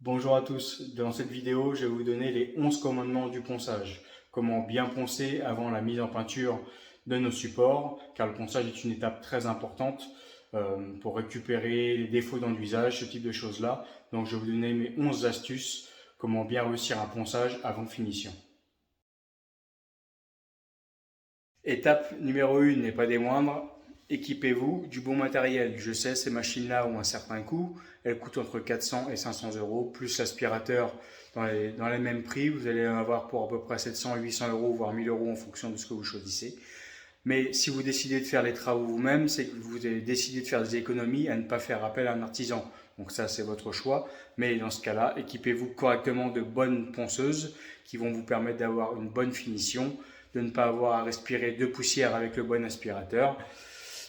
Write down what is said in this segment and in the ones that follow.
Bonjour à tous, dans cette vidéo je vais vous donner les 11 commandements du ponçage. Comment bien poncer avant la mise en peinture de nos supports, car le ponçage est une étape très importante pour récupérer les défauts d'enduisage, ce type de choses là. Donc je vais vous donner mes 11 astuces, comment bien réussir un ponçage avant finition. Étape numéro 1 n'est pas des moindres, équipez-vous du bon matériel. Je sais, ces machines-là ont un certain coût, elles coûtent entre 400 et 500 euros, plus l'aspirateur dans les mêmes prix, vous allez en avoir pour à peu près 700 et 800 euros, voire 1000 euros en fonction de ce que vous choisissez. Mais si vous décidez de faire les travaux vous-même, c'est que vous avez décidé de faire des économies à ne pas faire appel à un artisan. Donc ça, c'est votre choix. Mais dans ce cas-là, équipez-vous correctement de bonnes ponceuses qui vont vous permettre d'avoir une bonne finition, de ne pas avoir à respirer de poussière avec le bon aspirateur.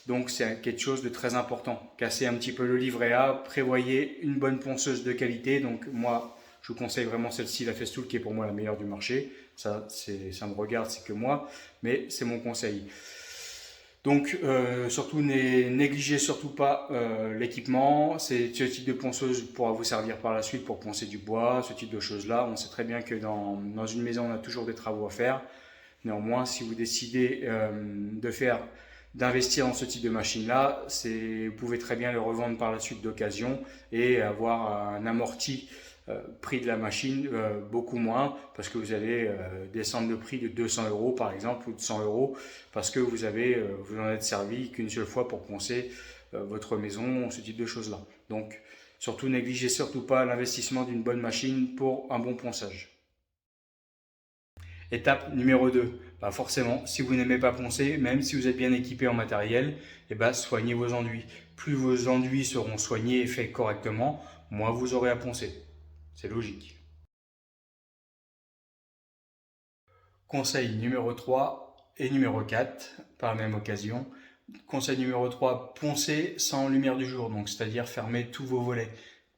Donc c'est quelque chose de très important. Cassez un petit peu le livret A, prévoyez une bonne ponceuse de qualité. Donc moi, je vous conseille vraiment celle-ci, la Festool, qui est pour moi la meilleure du marché. Ça me regarde, c'est que moi, mais c'est mon conseil. Donc surtout négligez surtout pas l'équipement. Ce type de ponceuse pourra vous servir par la suite pour poncer du bois, ce type de choses-là. On sait très bien que dans une maison, on a toujours des travaux à faire. Néanmoins, si vous décidez d'investir dans ce type de machine-là, vous pouvez très bien le revendre par la suite d'occasion et avoir un amorti prix de la machine beaucoup moins parce que vous allez descendre le prix de 200 euros par exemple ou de 100 euros parce que vous en êtes servi qu'une seule fois pour poncer votre maison, ce type de choses-là. Donc surtout négligez surtout pas l'investissement d'une bonne machine pour un bon ponçage. Étape numéro 2, bah forcément, si vous n'aimez pas poncer, même si vous êtes bien équipé en matériel, soignez vos enduits. Plus vos enduits seront soignés et faits correctement, moins vous aurez à poncer. C'est logique. Conseil numéro 3 et numéro 4, par la même occasion. Conseil numéro 3, poncez sans lumière du jour, donc c'est-à-dire fermez tous vos volets.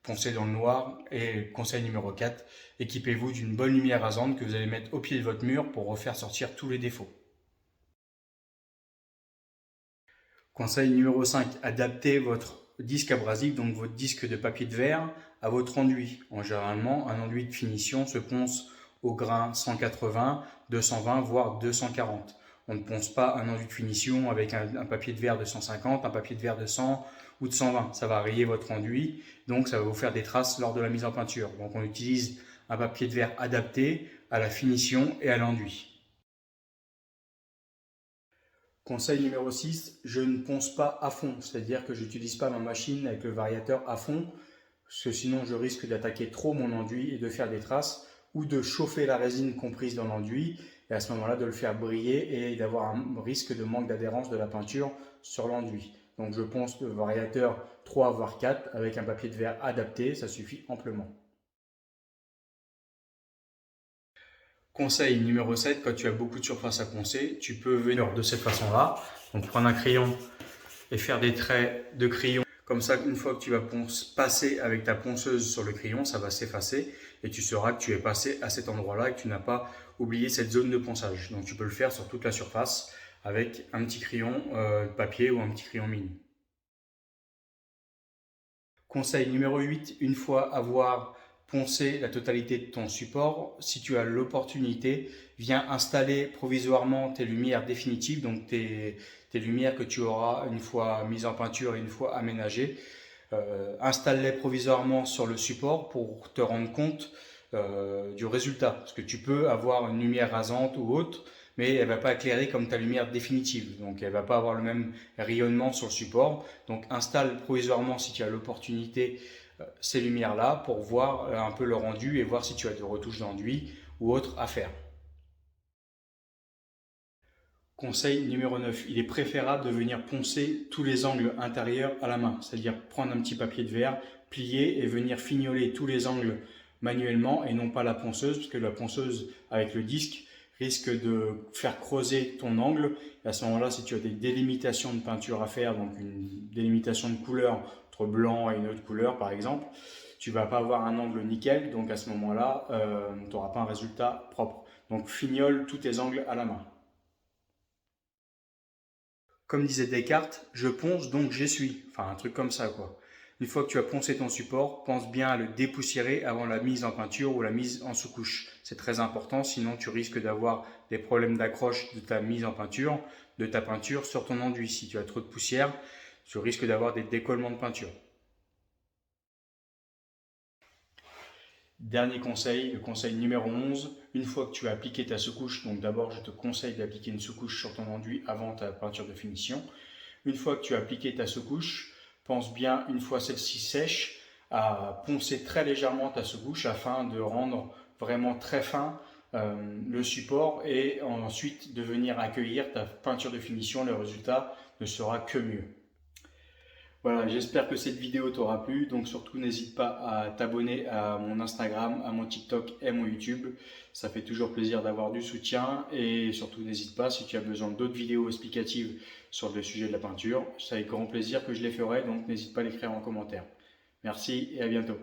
Poncez dans le noir. Et conseil numéro 4, équipez-vous d'une bonne lumière rasante que vous allez mettre au pied de votre mur pour refaire sortir tous les défauts. Conseil numéro 5, adaptez votre disque abrasif, donc votre disque de papier de verre, à votre enduit. Généralement, un enduit de finition se ponce au grain 180, 220, voire 240. On ne ponce pas un enduit de finition avec un papier de verre de 150, un papier de verre de 100 ou de 120. Ça va rayer votre enduit, donc ça va vous faire des traces lors de la mise en peinture. Donc on utilise un papier de verre adapté à la finition et à l'enduit. Conseil numéro 6, je ne ponce pas à fond, c'est-à-dire que je n'utilise pas ma machine avec le variateur à fond, parce que sinon je risque d'attaquer trop mon enduit et de faire des traces, ou de chauffer la résine comprise dans l'enduit, et à ce moment-là de le faire briller et d'avoir un risque de manque d'adhérence de la peinture sur l'enduit. Donc je ponce le variateur 3 voire 4 avec un papier de verre adapté, ça suffit amplement. Conseil numéro 7, quand tu as beaucoup de surface à poncer, tu peux venir de cette façon-là. Donc prendre un crayon et faire des traits de crayon. Comme ça, une fois que tu vas passer avec ta ponceuse sur le crayon, ça va s'effacer et tu sauras que tu es passé à cet endroit-là et que tu n'as pas oublié cette zone de ponçage. Donc tu peux le faire sur toute la surface avec un petit crayon papier ou un petit crayon mine. Conseil numéro 8, une fois avoir poncé la totalité de ton support, si tu as l'opportunité, viens installer provisoirement tes lumières définitives, donc tes lumières que tu auras une fois mises en peinture et une fois aménagées. Installe-les provisoirement sur le support pour te rendre compte du résultat. Parce que tu peux avoir une lumière rasante ou autre, mais elle ne va pas éclairer comme ta lumière définitive. Donc elle ne va pas avoir le même rayonnement sur le support. Donc installe provisoirement, si tu as l'opportunité, ces lumières-là pour voir un peu le rendu et voir si tu as des retouches d'enduit ou autres à faire. Conseil numéro 9, il est préférable de venir poncer tous les angles intérieurs à la main, c'est-à-dire prendre un petit papier de verre, plier et venir fignoler tous les angles manuellement et non pas la ponceuse, parce que la ponceuse avec le disque risque de faire creuser ton angle. Et à ce moment-là, si tu as des délimitations de peinture à faire, donc une délimitation de couleur entre blanc et une autre couleur par exemple, tu ne vas pas avoir un angle nickel, donc à ce moment-là, tu n'auras pas un résultat propre. Donc fignole tous tes angles à la main. Comme disait Descartes, je ponce donc j'essuie. Enfin, un truc comme ça, quoi. Une fois que tu as poncé ton support, pense bien à le dépoussiérer avant la mise en peinture ou la mise en sous-couche. C'est très important, sinon tu risques d'avoir des problèmes d'accroche de ta mise en peinture, de ta peinture sur ton enduit. Si tu as trop de poussière, tu risques d'avoir des décollements de peinture. Dernier conseil, le conseil numéro 11, une fois que tu as appliqué ta sous-couche, donc d'abord je te conseille d'appliquer une sous-couche sur ton enduit avant ta peinture de finition. Une fois que tu as appliqué ta sous-couche, pense bien, une fois celle-ci sèche, à poncer très légèrement ta sous-couche afin de rendre vraiment très fin le support et ensuite de venir accueillir ta peinture de finition. Le résultat ne sera que mieux. Voilà, j'espère que cette vidéo t'aura plu. Donc surtout, n'hésite pas à t'abonner à mon Instagram, à mon TikTok et à mon YouTube. Ça fait toujours plaisir d'avoir du soutien. Et surtout, n'hésite pas, si tu as besoin d'autres vidéos explicatives sur le sujet de la peinture, c'est avec grand plaisir que je les ferai. Donc n'hésite pas à l'écrire en commentaire. Merci et à bientôt.